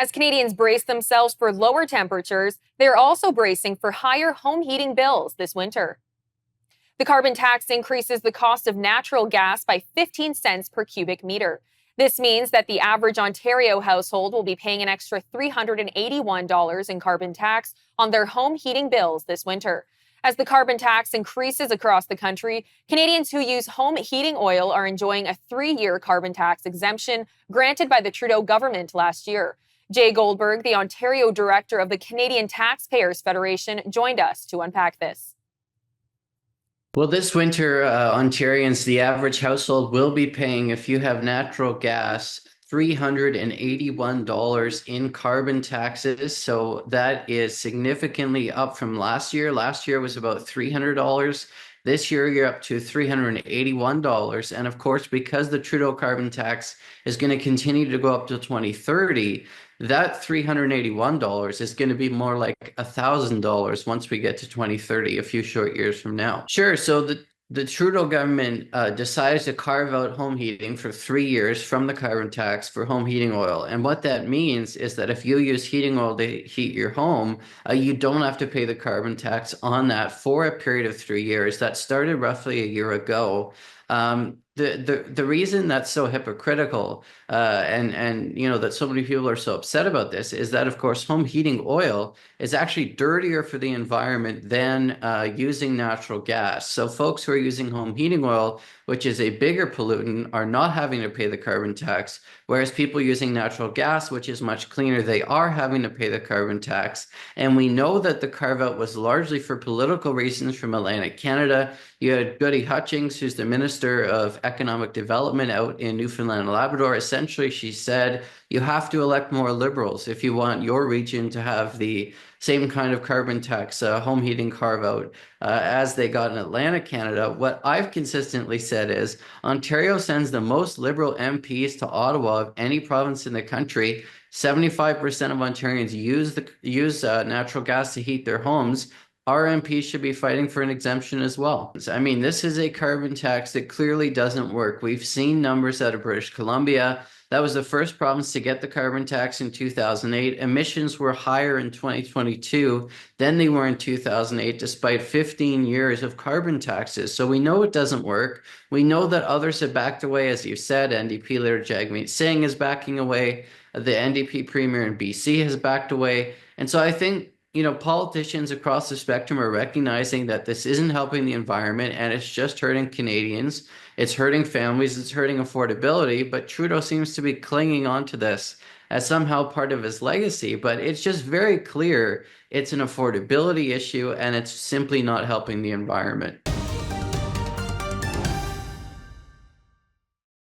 As Canadians brace themselves for lower temperatures, they're also bracing for higher home heating bills this winter. The carbon tax increases the cost of natural gas by 15 cents per cubic meter. This means that the average Ontario household will be paying an extra $381 in carbon tax on their home heating bills this winter. As the carbon tax increases across the country, Canadians who use home heating oil are enjoying a 3-year carbon tax exemption granted by the Trudeau government last year. Jay Godlberg, the Ontario director of the Canadian Taxpayers Federation, joined us to unpack this. Well, this winter, Ontarians, the average household will be paying, if you have natural gas, $381 in carbon taxes. So that is significantly up from last year. Last year was about $300. This year, you're up to $381. And of course, because the Trudeau carbon tax is going to continue to go up to 2030, that $381 is going to be more like $1,000 once we get to 2030, a few short years from now. Sure. So the Trudeau government decided to carve out home heating for 3 years from the carbon tax for home heating oil. And what that means is that if you use heating oil to heat your home, you don't have to pay the carbon tax on that for a period of 3 years. That started roughly a year ago. The reason that's so hypocritical and you know that so many people are so upset about this is that, of course, home heating oil is actually dirtier for the environment than using natural gas. So folks who are using home heating oil, which is a bigger pollutant, are not having to pay the carbon tax, whereas people using natural gas, which is much cleaner, they are having to pay the carbon tax. And we know that the carve-out was largely for political reasons from Atlantic Canada. You had Goody Hutchings, who's the Minister of Economic Development out in Newfoundland and Labrador. Essentially, she said, you have to elect more Liberals if you want your region to have the same kind of carbon tax, home heating carve-out as they got in Atlantic Canada. What I've consistently said is Ontario sends the most Liberal MPs to Ottawa of any province in the country. 75% of Ontarians use natural gas to heat their homes. Our MPs should be fighting for an exemption as well. I mean, this is a carbon tax that clearly doesn't work. We've seen numbers out of British Columbia. That was the first province to get the carbon tax in 2008. Emissions were higher in 2022 than they were in 2008, despite 15 years of carbon taxes. So we know it doesn't work. We know that others have backed away, as you said. NDP leader Jagmeet Singh is backing away. The NDP premier in BC has backed away. And so I think, you know, politicians across the spectrum are recognizing that this isn't helping the environment and it's just hurting Canadians. It's hurting families. It's hurting affordability. But Trudeau seems to be clinging on to this as somehow part of his legacy. But it's just very clear it's an affordability issue and it's simply not helping the environment.